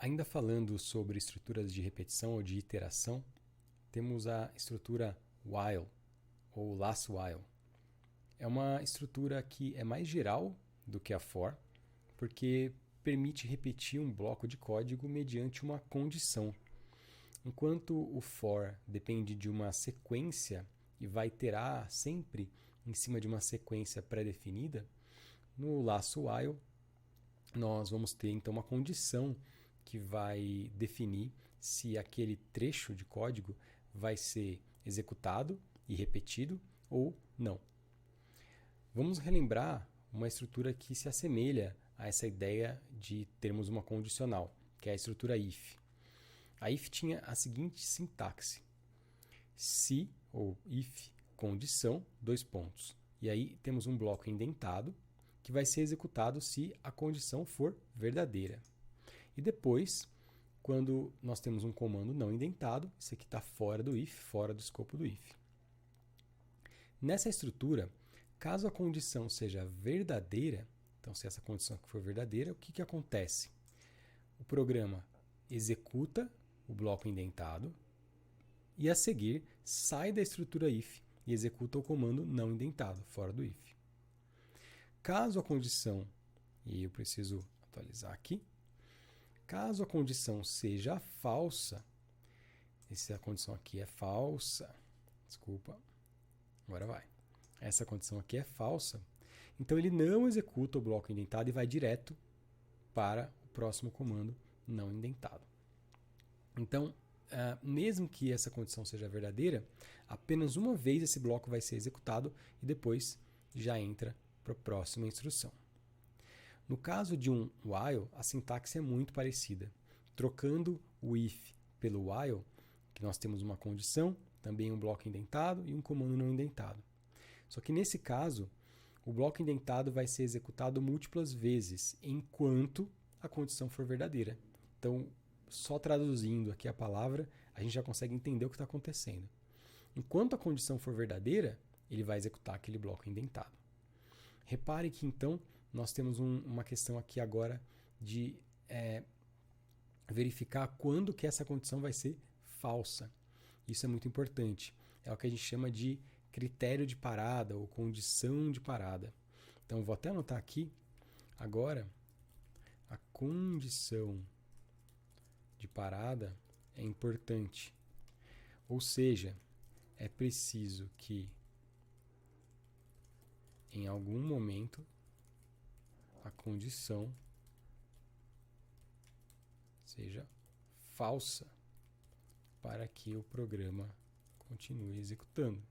Ainda falando sobre estruturas de repetição ou de iteração, temos a estrutura while, ou last while. É uma estrutura que é mais geral do que a for, porque permite repetir um bloco de código mediante uma condição. Enquanto o for depende de uma sequência e vai iterar sempre em cima de uma sequência pré-definida, no last while nós vamos ter então uma condição que vai definir se aquele trecho de código vai ser executado e repetido ou não. Vamos relembrar uma estrutura que se assemelha a essa ideia de termos uma condicional, que é a estrutura if. A if tinha a seguinte sintaxe: se ou if condição, dois pontos. E aí temos um bloco indentado que vai ser executado se a condição for verdadeira. E depois, quando nós temos um comando não indentado, isso aqui está fora do if, fora do escopo do if. Nessa estrutura, caso a condição seja verdadeira, então se essa condição for verdadeira, o que acontece? O programa executa o bloco indentado e a seguir sai da estrutura if e executa o comando não indentado, fora do if. Caso a condição, e eu preciso atualizar aqui, caso a condição seja falsa, se a condição aqui é falsa, desculpa, agora vai. Essa condição aqui é falsa, então ele não executa o bloco indentado e vai direto para o próximo comando não indentado. Então, mesmo que essa condição seja verdadeira, apenas uma vez esse bloco vai ser executado e depois já entra para a próxima instrução. No caso de um while, a sintaxe é muito parecida. Trocando o if pelo while, que nós temos uma condição, também um bloco indentado e um comando não indentado. Só que nesse caso, o bloco indentado vai ser executado múltiplas vezes, enquanto a condição for verdadeira. Então, só traduzindo aqui a palavra, a gente já consegue entender o que está acontecendo. Enquanto a condição for verdadeira, ele vai executar aquele bloco indentado. Repare que, então, nós temos uma questão aqui agora de verificar quando que essa condição vai ser falsa. Isso é muito importante. É o que a gente chama de critério de parada ou condição de parada. Então, vou até anotar aqui agora a condição de parada é importante. Ou seja, é preciso que em algum momento a condição seja falsa para que o programa continue executando.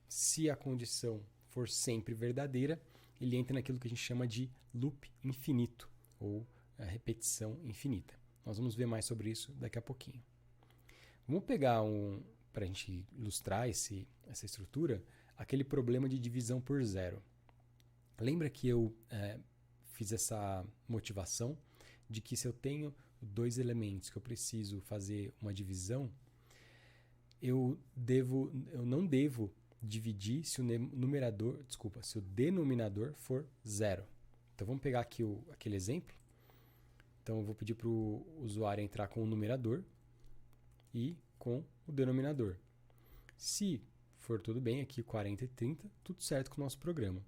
Se a condição for sempre verdadeira, ele entra naquilo que a gente chama de loop infinito, ou a repetição infinita. Nós vamos ver mais sobre isso daqui a pouquinho. Vamos pegar para a gente ilustrar essa estrutura, aquele problema de divisão por zero. Lembra que eu fiz essa motivação de que se eu tenho dois elementos que eu preciso fazer uma divisão, eu não devo dividir se o denominador for zero. Então vamos pegar aqui aquele exemplo. Então eu vou pedir para o usuário entrar com o numerador e com o denominador. Se for tudo bem, aqui 40 e 30, tudo certo com o nosso programa.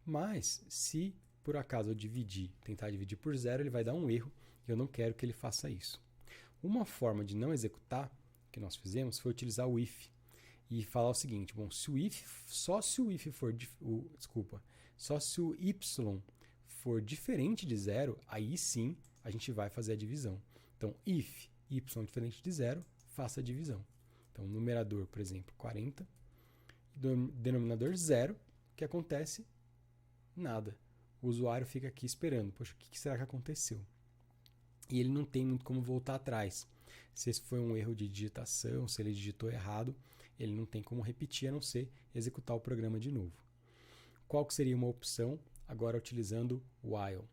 Mas, se por acaso eu tentar dividir por zero, ele vai dar um erro e eu não quero que ele faça isso. Uma forma de não executar, que nós fizemos, foi utilizar o if e falar o seguinte: bom, só se o y for diferente de zero, aí sim a gente vai fazer a divisão. Então, if y diferente de zero, faça a divisão. Então, numerador, por exemplo, 40, denominador 0, o que acontece? Nada. O usuário fica aqui esperando. Poxa, o que será que aconteceu? E ele não tem muito como voltar atrás. Se esse foi um erro de digitação, se ele digitou errado, ele não tem como repetir, a não ser executar o programa de novo. Qual que seria uma opção? Agora utilizando while.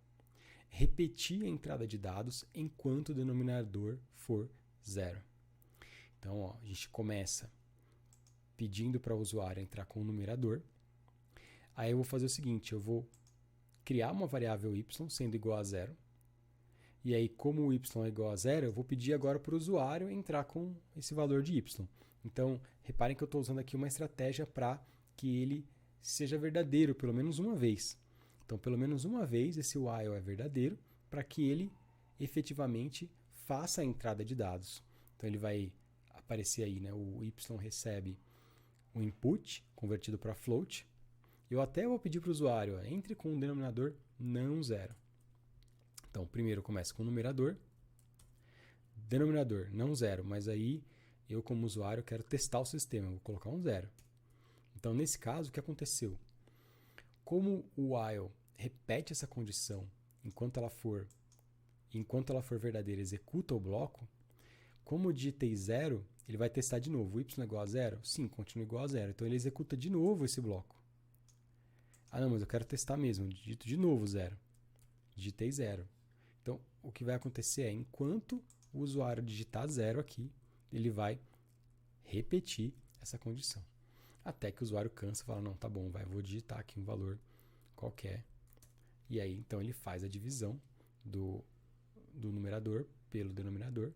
Repetir a entrada de dados enquanto o denominador for 0. Então, a gente começa pedindo para o usuário entrar com o numerador. Aí eu vou fazer o seguinte, eu vou criar uma variável y sendo igual a 0. E aí, como o y é igual a 0, eu vou pedir agora para o usuário entrar com esse valor de y. Então, reparem que eu estou usando aqui uma estratégia para que ele seja verdadeiro pelo menos uma vez. Então, pelo menos uma vez, esse while é verdadeiro para que ele efetivamente faça a entrada de dados. Então, ele vai aparecer aí, né? O y recebe o input convertido para float. Eu até vou pedir para o usuário, entre com um denominador não zero. Então, primeiro começa com o numerador, denominador não zero, mas aí eu como usuário quero testar o sistema, vou colocar um zero. Então, nesse caso, o que aconteceu? Como o while repete essa condição enquanto ela for verdadeira, executa o bloco, como eu digitei zero, ele vai testar de novo. O y é igual a zero? Sim, continua igual a zero. Então, ele executa de novo esse bloco. Ah, não, mas eu quero testar mesmo. Digito de novo zero. Digitei zero. Então, o que vai acontecer é, enquanto o usuário digitar zero aqui, ele vai repetir essa condição. Até que o usuário cansa e fala, não, tá bom, vou digitar aqui um valor qualquer. E aí, então, ele faz a divisão do numerador pelo denominador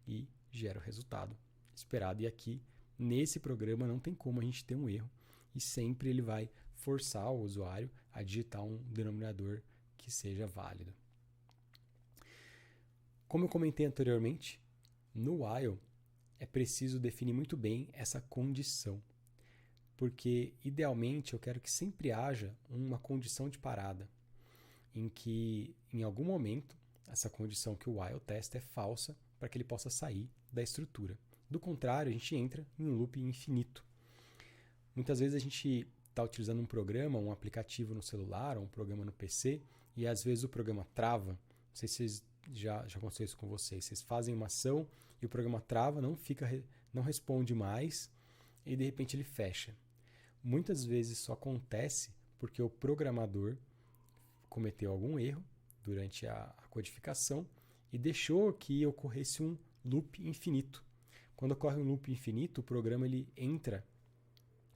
e gera o resultado esperado. E aqui, nesse programa, não tem como a gente ter um erro. E sempre ele vai forçar o usuário a digitar um denominador que seja válido. Como eu comentei anteriormente, no while é preciso definir muito bem essa condição. Porque, idealmente, eu quero que sempre haja uma condição de parada, em que, em algum momento, essa condição que o while testa é falsa para que ele possa sair da estrutura. Do contrário, a gente entra em um loop infinito. Muitas vezes a gente está utilizando um programa, um aplicativo no celular, ou um programa no PC, e às vezes o programa trava. Não sei se vocês já aconteceu isso com vocês. Vocês fazem uma ação e o programa trava, não responde mais, e de repente ele fecha. Muitas vezes isso acontece porque o programador cometeu algum erro durante a codificação e deixou que ocorresse um loop infinito. Quando ocorre um loop infinito, o programa ele entra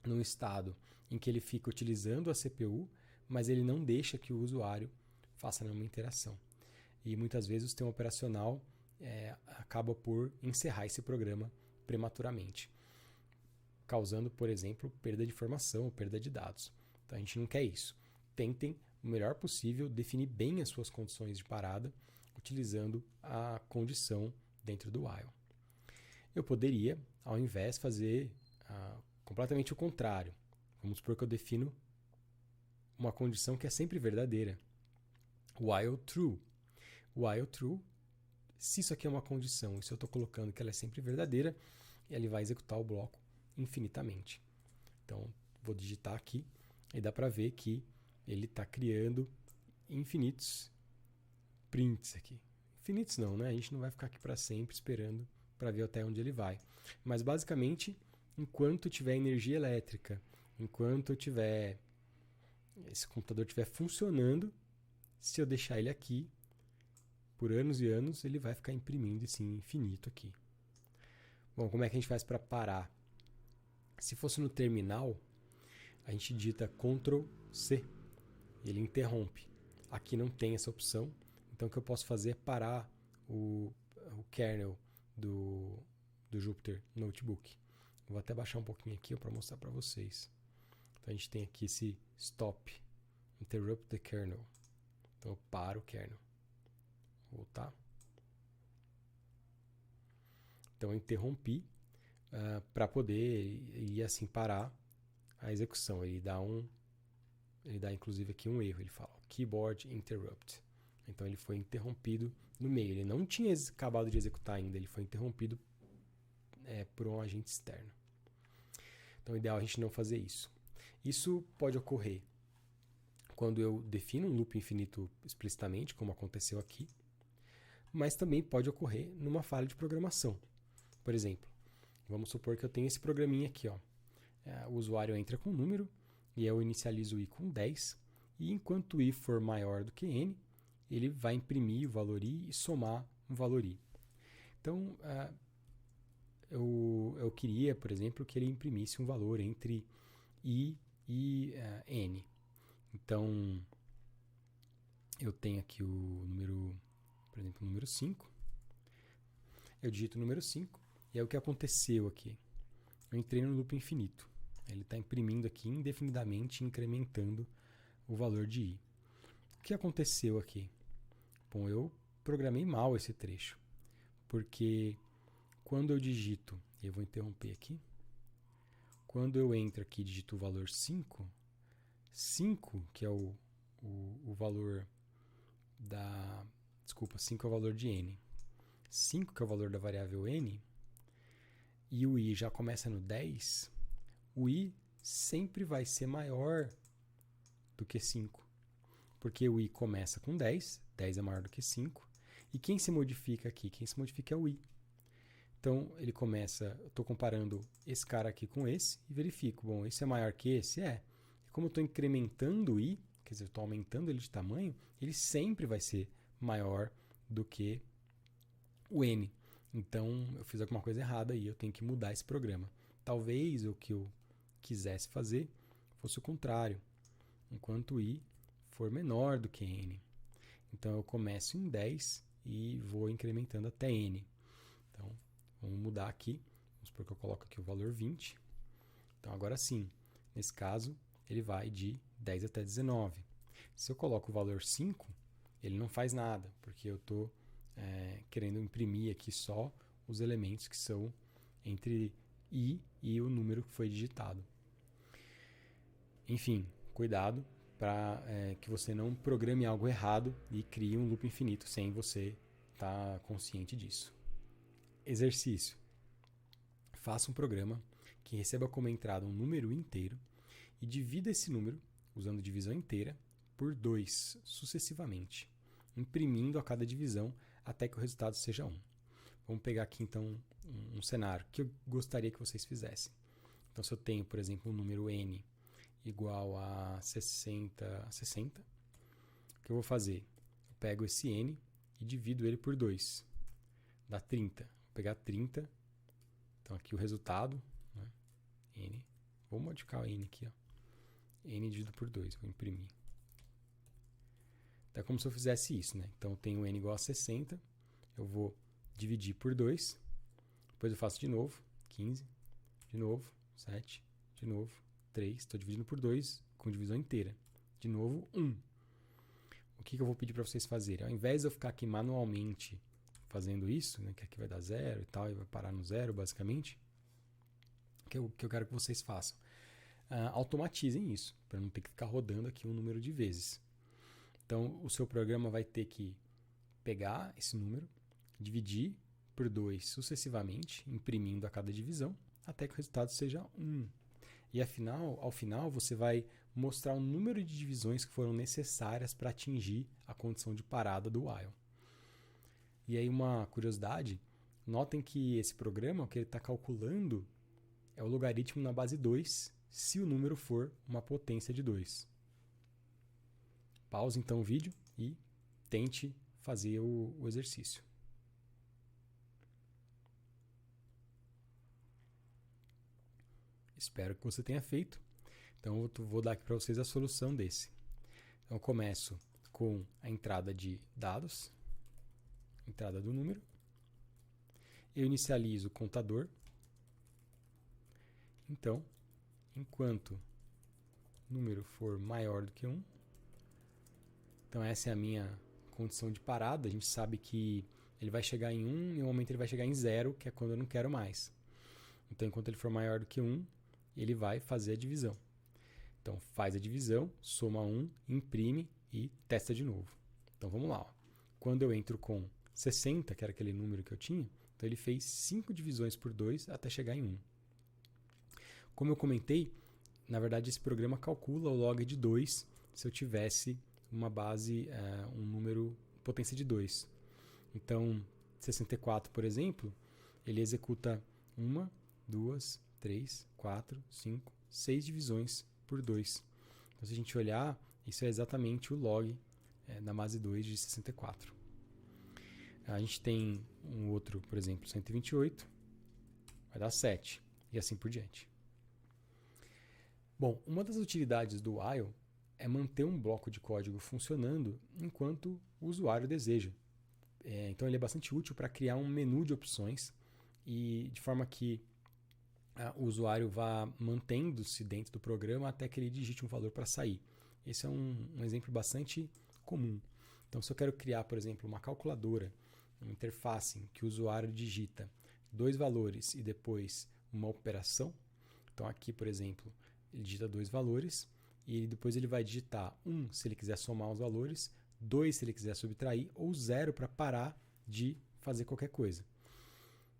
num estado em que ele fica utilizando a CPU, mas ele não deixa que o usuário faça nenhuma interação. E muitas vezes o sistema operacional acaba por encerrar esse programa prematuramente, causando, por exemplo, perda de informação ou perda de dados. Então a gente não quer isso. Tentem o melhor possível definir bem as suas condições de parada, utilizando a condição dentro do while. Eu poderia, ao invés, fazer completamente o contrário. Vamos supor que eu defino uma condição que é sempre verdadeira. While true. While true, se isso aqui é uma condição e se eu estou colocando que ela é sempre verdadeira, ele vai executar o bloco infinitamente. Então, vou digitar aqui e dá para ver que ele está criando infinitos prints aqui. Infinitos não, né? A gente não vai ficar aqui para sempre esperando para ver até onde ele vai. Mas, basicamente, enquanto tiver energia elétrica, enquanto esse computador estiver funcionando, se eu deixar ele aqui, por anos e anos, ele vai ficar imprimindo esse infinito aqui. Bom, como é que a gente faz para parar? Se fosse no terminal, a gente digita Ctrl C e ele interrompe. Aqui não tem essa opção, então o que eu posso fazer é parar o kernel do Jupyter Notebook. Vou até baixar um pouquinho aqui para mostrar para vocês. Então a gente tem aqui esse Stop, Interrupt the Kernel. Então eu paro o kernel. Vou voltar. Então eu interrompi para poder ir assim parar a execução. Ele dá inclusive aqui um erro. Ele fala Keyboard Interrupt. Então ele foi interrompido no meio. Ele não tinha acabado de executar ainda. Ele foi interrompido por um agente externo. Então, o ideal é a gente não fazer isso. Isso pode ocorrer quando eu defino um loop infinito explicitamente, como aconteceu aqui, mas também pode ocorrer numa falha de programação. Por exemplo, vamos supor que eu tenho esse programinha aqui. O usuário entra com um número e eu inicializo o i com 10, e enquanto o i for maior do que n, ele vai imprimir o valor i e somar o valor i. Então, eu queria, por exemplo, que ele imprimisse um valor entre i e n. Então, eu tenho aqui o número por exemplo, o número 5. Eu digito o número 5 e é o que aconteceu aqui. Eu entrei no loop infinito. Ele está imprimindo aqui indefinidamente, incrementando o valor de i. O que aconteceu aqui? Bom, eu programei mal esse trecho, porque quando eu digito, e eu vou interromper aqui, quando eu entro aqui e digito o valor 5, 5, que é o valor da... Desculpa, 5 é o valor de n. 5, que é o valor da variável n, e o i já começa no 10, o i sempre vai ser maior do que 5. Porque o i começa com 10, 10 é maior do que 5, e quem se modifica aqui? Quem se modifica é o i. Então, ele começa, eu estou comparando esse cara aqui com esse e verifico, bom, esse é maior que esse? É. E como eu estou incrementando o i, quer dizer, eu estou aumentando ele de tamanho, ele sempre vai ser maior do que o n. Então, eu fiz alguma coisa errada e eu tenho que mudar esse programa. Talvez o que eu quisesse fazer fosse o contrário, enquanto o i for menor do que n. Então, eu começo em 10 e vou incrementando até n. Então, vamos mudar aqui. Vamos supor que eu coloco aqui o valor 20. Então, agora sim, nesse caso, ele vai de 10 até 19. Se eu coloco o valor 5, ele não faz nada, porque eu estou querendo imprimir aqui só os elementos que são entre i e o número que foi digitado. Enfim, cuidado para que você não programe algo errado e crie um loop infinito sem você estar consciente disso. Exercício. Faça um programa que receba como entrada um número inteiro e divida esse número, usando divisão inteira, por 2 sucessivamente, imprimindo a cada divisão até que o resultado seja 1. Vamos pegar aqui então um cenário que eu gostaria que vocês fizessem. Então, se eu tenho, por exemplo, um número n igual a 60, o que eu vou fazer? Eu pego esse n e divido ele por 2. Dá 30. Vou pegar 30. Então, aqui o resultado, né? N. Vou modificar o n aqui. Ó. N dividido por 2. Vou imprimir. Então, é como se eu fizesse isso. Né? Então, eu tenho n igual a 60. Eu vou dividir por 2. Depois eu faço de novo. 15. De novo. 7. De novo. 3. Estou dividindo por 2 com divisão inteira. De novo, 1. O que eu vou pedir para vocês fazerem? Ao invés de eu ficar aqui manualmente fazendo isso, né, que aqui vai dar 0 e tal, e vai parar no 0, basicamente, que eu quero que vocês façam. Automatizem isso, para não ter que ficar rodando aqui um número de vezes. Então, o seu programa vai ter que pegar esse número, dividir por 2 sucessivamente, imprimindo a cada divisão, até que o resultado seja 1. E ao final, você vai mostrar o número de divisões que foram necessárias para atingir a condição de parada do while. E aí uma curiosidade, notem que esse programa, o que ele está calculando é o logaritmo na base 2, se o número for uma potência de 2. Pause então o vídeo e tente fazer o exercício. Espero que você tenha feito. Então eu vou dar aqui para vocês a solução desse. Então eu começo com a entrada de dados, entrada do número. Eu inicializo o contador. Então, enquanto o número for maior do que 1, então essa é a minha condição de parada. A gente sabe que ele vai chegar em 1 e no momento ele vai chegar em 0, que é quando eu não quero mais. Então, enquanto ele for maior do que 1, ele vai fazer a divisão. Então, faz a divisão, soma 1, imprime e testa de novo. Então, vamos lá. Ó. Quando eu entro com 60, que era aquele número que eu tinha, então ele fez 5 divisões por 2 até chegar em 1. Como eu comentei, na verdade esse programa calcula o log de 2 se eu tivesse uma base, um número potência de 2. Então, 64, por exemplo, ele executa 1, 2, 3, 4, 5, 6 divisões por 2. Então, se a gente olhar, isso é exatamente o log na base 2 de 64. A gente tem um outro, por exemplo, 128, vai dar 7, e assim por diante. Bom, uma das utilidades do while é manter um bloco de código funcionando enquanto o usuário deseja. Então ele é bastante útil para criar um menu de opções e de forma que o usuário vá mantendo-se dentro do programa até que ele digite um valor para sair. Esse é um exemplo bastante comum. Então, se eu quero criar, por exemplo, uma calculadora, uma interface em que o usuário digita 2 valores e depois uma operação, então aqui, por exemplo, ele digita 2 valores e depois ele vai digitar 1 se ele quiser somar os valores, 2 se ele quiser subtrair ou 0 para parar de fazer qualquer coisa.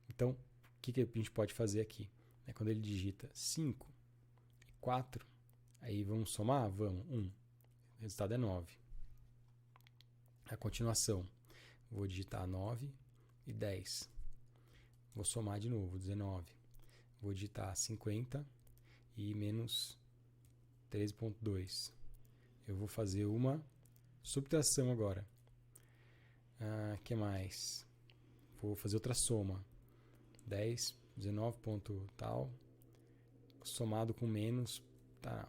Então, o que a gente pode fazer aqui? Quando ele digita 5 e 4, aí vamos somar? Vamos. 1. O resultado é 9. A continuação, vou digitar 9 e 10. Vou somar de novo, 19. Vou digitar 50 e menos 13,2. Eu vou fazer uma subtração agora. Que mais? Vou fazer outra soma. 10, 19 ponto tal, somado com menos, tá,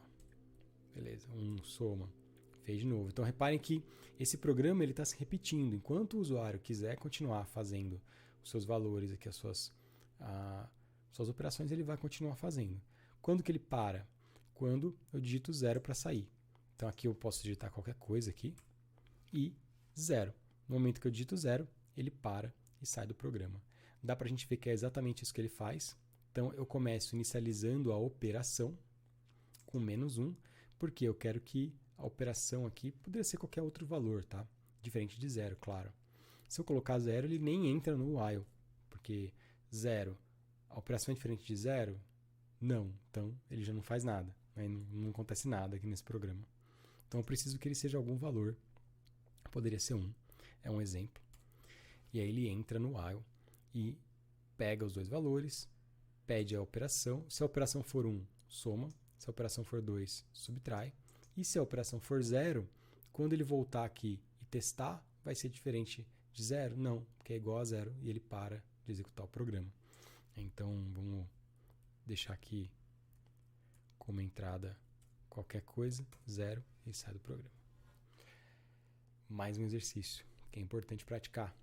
beleza, 1 soma, fez de novo. Então reparem que esse programa está se repetindo. Enquanto o usuário quiser continuar fazendo os seus valores, aqui, as suas operações, ele vai continuar fazendo. Quando que ele para? Quando eu digito 0 para sair. Então aqui eu posso digitar qualquer coisa aqui e 0. No momento que eu digito 0, ele para e sai do programa. Dá para a gente ver que é exatamente isso que ele faz. Então, eu começo inicializando a operação com menos 1, porque eu quero que a operação aqui poderia ser qualquer outro valor, tá? Diferente de 0, claro. Se eu colocar 0, ele nem entra no while, porque 0, a operação é diferente de 0? Não, então ele já não faz nada, né? Não acontece nada aqui nesse programa. Então, eu preciso que ele seja algum valor, poderia ser 1, é um exemplo. E aí ele entra no while e pega os 2 valores, pede a operação. Se a operação for 1, soma. Se a operação for 2, subtrai. E se a operação for 0, quando ele voltar aqui e testar, vai ser diferente de 0? Não, porque é igual a 0 e ele para de executar o programa. Então, vamos deixar aqui como entrada qualquer coisa, 0, e sai do programa. Mais um exercício que é importante praticar.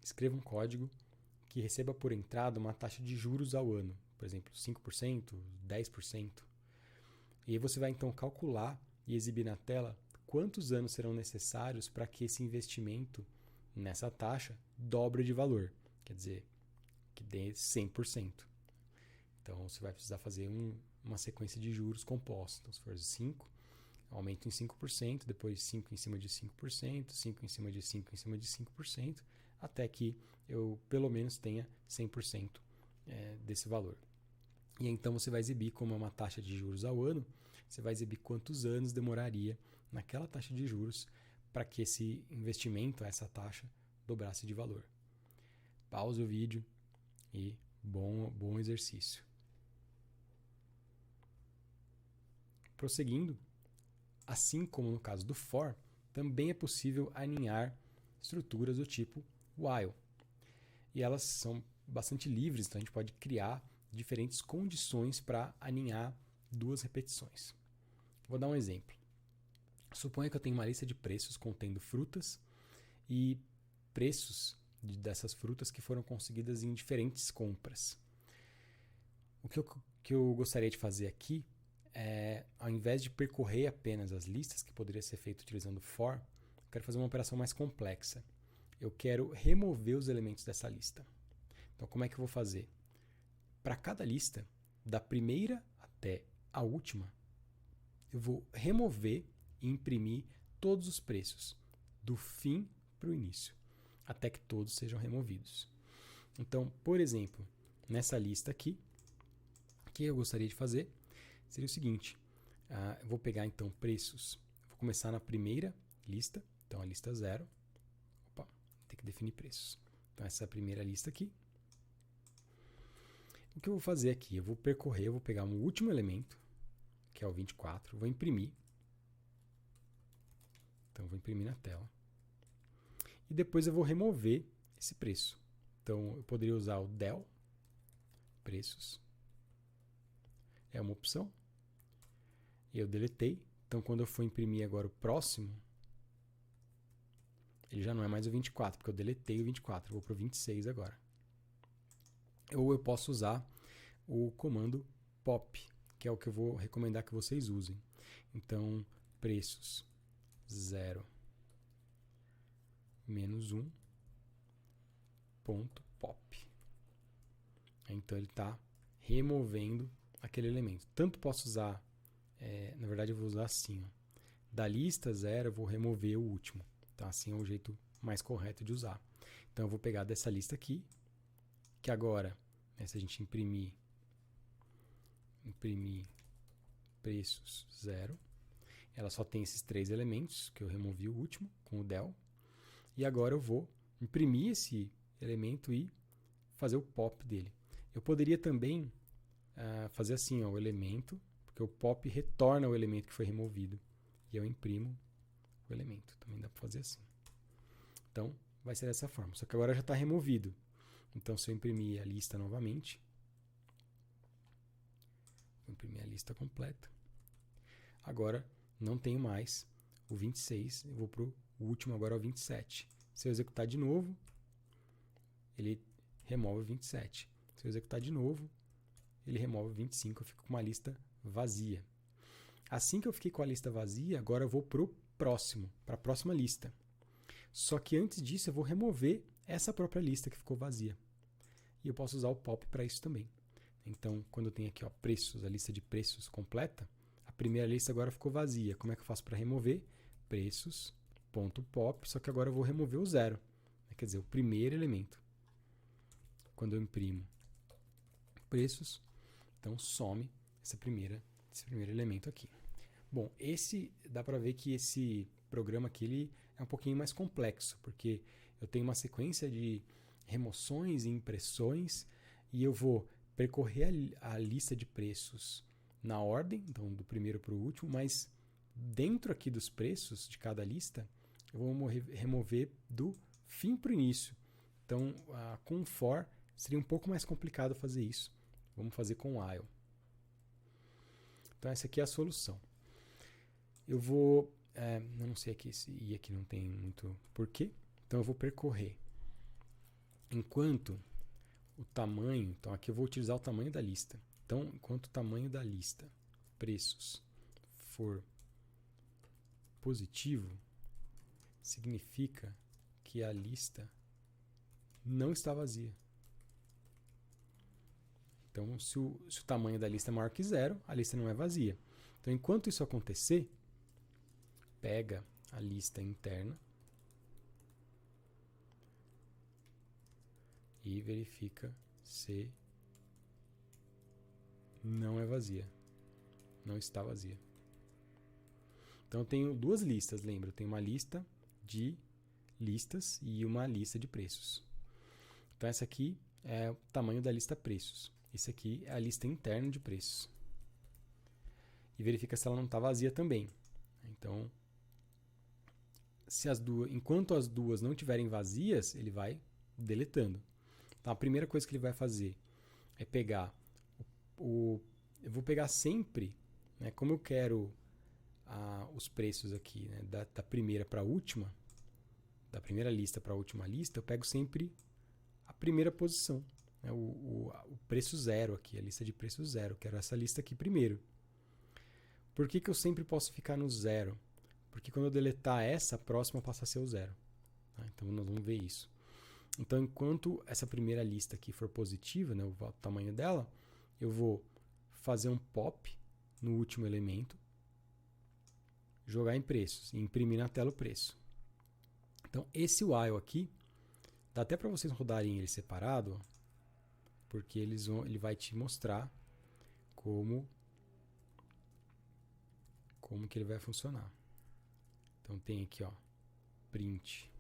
Escreva um código que receba por entrada uma taxa de juros ao ano, por exemplo, 5%, 10%. E aí você vai então calcular e exibir na tela quantos anos serão necessários para que esse investimento nessa taxa dobre de valor, quer dizer, que dê 100%. Então você vai precisar fazer uma sequência de juros compostos. Então, se for 5, aumento em 5%, depois 5 em cima de 5%, 5 em cima de 5 em cima de 5%, até que eu pelo menos tenha 100% desse valor. E então você vai exibir, como é uma taxa de juros ao ano, você vai exibir quantos anos demoraria naquela taxa de juros para que esse investimento, essa taxa, dobrasse de valor. Pausa o vídeo e bom exercício. Prosseguindo, assim como no caso do for, também é possível aninhar estruturas do tipo while. E elas são bastante livres, então a gente pode criar diferentes condições para aninhar 2 repetições. Vou dar um exemplo. Suponha que eu tenho uma lista de preços contendo frutas e preços dessas frutas que foram conseguidas em diferentes compras. O que eu gostaria de fazer aqui é, ao invés de percorrer apenas as listas, que poderia ser feito utilizando for, eu quero fazer uma operação mais complexa. Eu quero remover os elementos dessa lista. Então, como é que eu vou fazer? Para cada lista, da primeira até a última, eu vou remover e imprimir todos os preços, do fim para o início, até que todos sejam removidos. Então, por exemplo, nessa lista aqui, o que eu gostaria de fazer seria o seguinte, eu vou pegar então preços, vou começar na primeira lista, então a lista 0, tem que definir preços. Então essa é a primeira lista aqui. O que eu vou fazer aqui? Eu vou percorrer, eu vou pegar um último elemento, que é o 24, vou imprimir. Então vou imprimir na tela. E depois eu vou remover esse preço. Então eu poderia usar o del, preços. É uma opção. E eu deletei. Então quando eu for imprimir agora o próximo, ele já não é mais o 24, porque eu deletei o 24, eu vou para o 26 agora. Ou eu posso usar o comando pop, que é o que eu vou recomendar que vocês usem. Então, preços 0 menos 1 ponto pop. Então ele está removendo aquele elemento. Tanto posso usar, na verdade eu vou usar assim, ó. Da lista 0 eu vou remover o último. Então assim é o jeito mais correto de usar. Então eu vou pegar dessa lista aqui, que agora, se a gente imprimir preços 0, ela só tem esses 3 elementos, que eu removi o último com o del. E agora eu vou imprimir esse elemento e fazer o pop dele. Eu poderia também fazer assim, ó, o elemento, porque o pop retorna o elemento que foi removido. E eu imprimo o elemento. Também dá para fazer assim. Então, vai ser dessa forma. Só que agora já está removido. Então, se eu imprimir a lista novamente, vou imprimir a lista completa. Agora, não tenho mais o 26, eu vou para o último agora, o 27. Se eu executar de novo, ele remove o 27. Se eu executar de novo, ele remove o 25, eu fico com uma lista vazia. Assim que eu fiquei com a lista vazia, agora eu vou para o próximo, para a próxima lista. Só que antes disso eu vou remover essa própria lista que ficou vazia. E eu posso usar o pop para isso também. Então, quando eu tenho aqui, ó, preços, a lista de preços completa, a primeira lista agora ficou vazia. Como é que eu faço para remover? Preços.pop, só que agora eu vou remover o 0. Quer dizer, o primeiro elemento. Quando eu imprimo preços, então some esse primeiro elemento aqui. Bom, dá para ver que esse programa aqui ele é um pouquinho mais complexo, porque eu tenho uma sequência de remoções e impressões e eu vou percorrer a lista de preços na ordem, então do primeiro para o último, mas dentro aqui dos preços de cada lista, eu vou remover do fim para o início. Então, com o for seria um pouco mais complicado fazer isso. Vamos fazer com o while. Então, essa aqui é a solução. Eu vou... eu não sei aqui se i aqui não tem muito porquê. Então, eu vou percorrer. Enquanto o tamanho... Então, aqui eu vou utilizar o tamanho da lista. Então, enquanto o tamanho da lista, preços, for positivo, significa que a lista não está vazia. Então, se o tamanho da lista é maior que 0, a lista não é vazia. Então, enquanto isso acontecer, pega a lista interna e verifica se não é vazia. Não está vazia. Então, eu tenho duas listas, lembra? Eu tenho uma lista de listas e uma lista de preços. Então, essa aqui é o tamanho da lista preços. Esse aqui é a lista interna de preços. E verifica se ela não está vazia também. Então, enquanto as duas não estiverem vazias, ele vai deletando. Então, a primeira coisa que ele vai fazer é pegar eu vou pegar sempre, né, como eu quero os preços aqui, né, da primeira para a última, da primeira lista para a última lista, eu pego sempre a primeira posição. O preço 0 aqui, a lista de preço 0. Quero essa lista aqui primeiro. Por que eu sempre posso ficar no 0? Porque quando eu deletar essa, a próxima passa a ser o 0. Então nós vamos ver isso. Então, enquanto essa primeira lista aqui for positiva, né, o tamanho dela, eu vou fazer um pop no último elemento, jogar em preços e imprimir na tela o preço. Então, esse while aqui, dá até para vocês rodarem ele separado, porque ele vai te mostrar como que ele vai funcionar. Então tem aqui, ó, print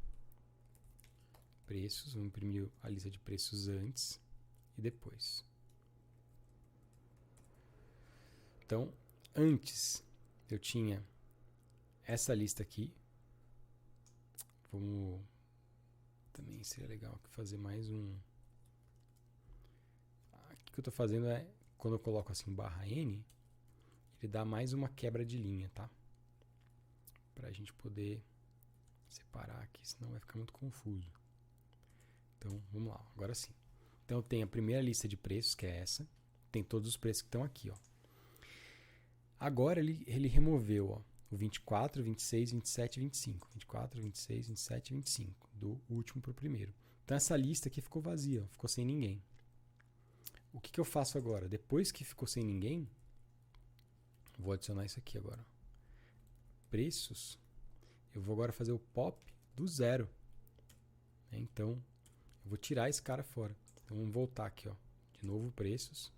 preços, vou imprimir a lista de preços antes e depois. Então, antes eu tinha essa lista aqui. Também seria legal fazer mais um. Aqui que eu estou fazendo é, quando eu coloco assim /n, ele dá mais uma quebra de linha, tá? Para a gente poder separar aqui, senão vai ficar muito confuso. Então, vamos lá, agora sim. Então, tem a primeira lista de preços, que é essa. Tem todos os preços que estão aqui, ó. Agora, ele removeu, ó, o 24, 26, 27 e 25. 24, 26, 27 e 25. Do último para o primeiro. Então, essa lista aqui ficou vazia, ó, ficou sem ninguém. O que eu faço agora? Depois que ficou sem ninguém, vou adicionar isso aqui agora. Preços. Eu vou agora fazer o pop do 0. Então, eu vou tirar esse cara fora. Então, vamos voltar aqui, ó. De novo, preços.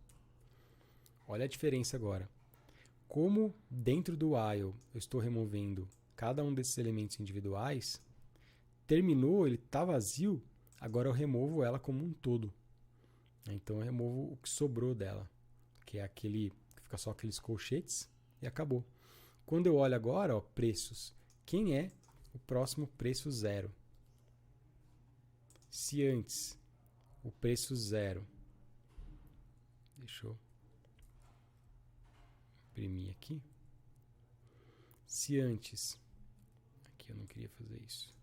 Olha a diferença agora. Como dentro do while eu estou removendo cada um desses elementos individuais, terminou, ele está vazio, agora eu removo ela como um todo. Então, eu removo o que sobrou dela, que é aquele, que fica só aqueles colchetes, e acabou. Quando eu olho agora, ó, preços, quem é o próximo preço 0? Se antes o preço 0, deixa eu imprimir aqui. Se antes, aqui eu não queria fazer isso.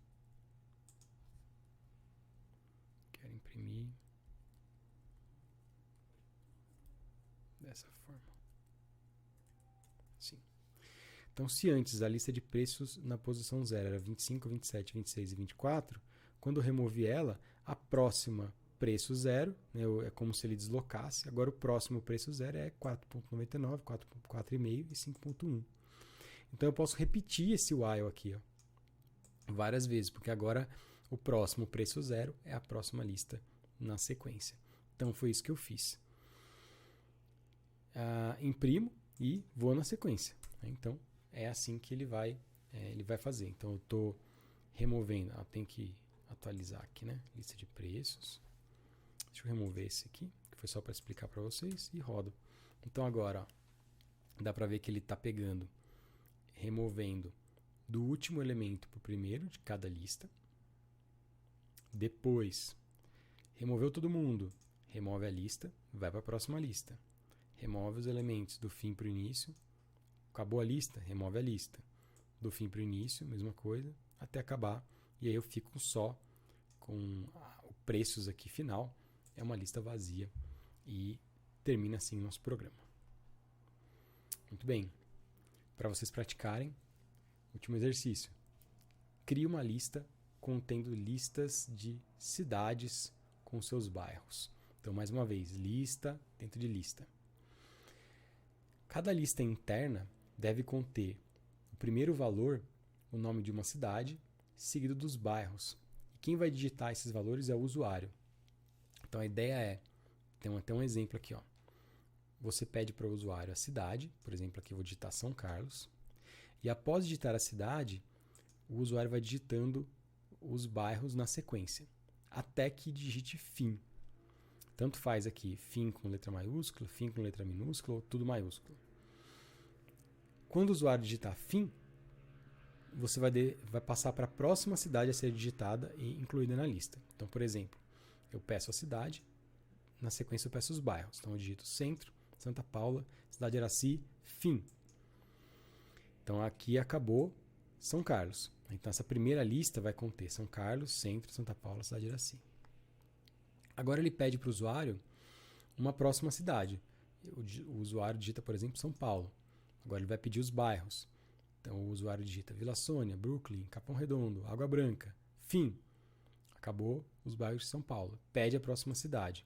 Quero imprimir dessa forma. Sim. Então, se antes a lista de preços na posição 0 era 25, 27, 26 e 24, quando eu removi ela, a próxima preço 0, né, é como se ele deslocasse. Agora o próximo preço 0 é 4.99, 4.5 e 5.1. Então eu posso repetir esse while aqui, ó, várias vezes, porque agora o próximo preço 0 é a próxima lista na sequência. Então foi isso que eu fiz. Imprimo e vou na sequência. Então é assim que ele vai fazer. Então eu estou removendo, tem que atualizar aqui, né? Lista de preços. Deixa eu remover esse aqui, que foi só para explicar para vocês, e rodo. Então agora, ó, dá para ver que ele está pegando, removendo do último elemento para o primeiro de cada lista. Depois, removeu todo mundo, remove a lista, vai para a próxima lista. Remove os elementos do fim para o início. Acabou a lista, remove a lista. Do fim para o início, mesma coisa, até acabar. E aí eu fico só com o preços aqui final. É uma lista vazia e termina assim o nosso programa. Muito bem. Para vocês praticarem, último exercício. Crie uma lista contendo listas de cidades com seus bairros. Então, mais uma vez, lista dentro de lista. Cada lista interna deve conter o primeiro valor, o nome de uma cidade, seguido dos bairros. E quem vai digitar esses valores é o usuário. Então a ideia é, tem até um exemplo aqui, ó. Você pede para o usuário a cidade, por exemplo, aqui eu vou digitar São Carlos, e após digitar a cidade, o usuário vai digitando os bairros na sequência, até que digite fim. Tanto faz aqui fim com letra maiúscula, fim com letra minúscula, ou tudo maiúsculo. Quando o usuário digitar fim, você vai passar para a próxima cidade a ser digitada e incluída na lista. Então, por exemplo, eu peço a cidade, na sequência eu peço os bairros. Então eu digito Centro, Santa Paula, Cidade de Araci, fim. Então aqui acabou São Carlos. Então essa primeira lista vai conter São Carlos, Centro, Santa Paula, Cidade de Araci. Agora ele pede para o usuário uma próxima cidade. O usuário digita, por exemplo, São Paulo. Agora ele vai pedir os bairros. Então o usuário digita Vila Sônia, Brooklyn, Capão Redondo, Água Branca, fim. Acabou os bairros de São Paulo. Pede a próxima cidade.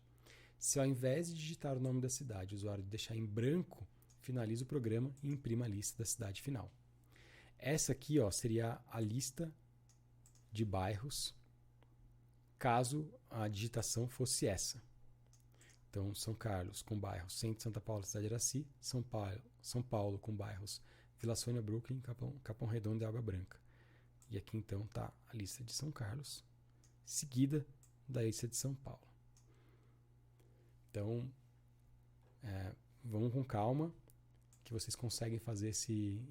Se ao invés de digitar o nome da cidade, o usuário deixar em branco, finaliza o programa e imprima a lista da cidade final. Essa aqui, ó, seria a lista de bairros, caso a digitação fosse essa. Então, São Carlos com bairros Centro, Santa Paula, Cidade de Araci, São Paulo com bairros Vila Sônia, Brooklyn, Capão Redondo e Água Branca. E aqui então está a lista de São Carlos, seguida da lista de São Paulo. Então, vamos com calma, que vocês conseguem fazer esse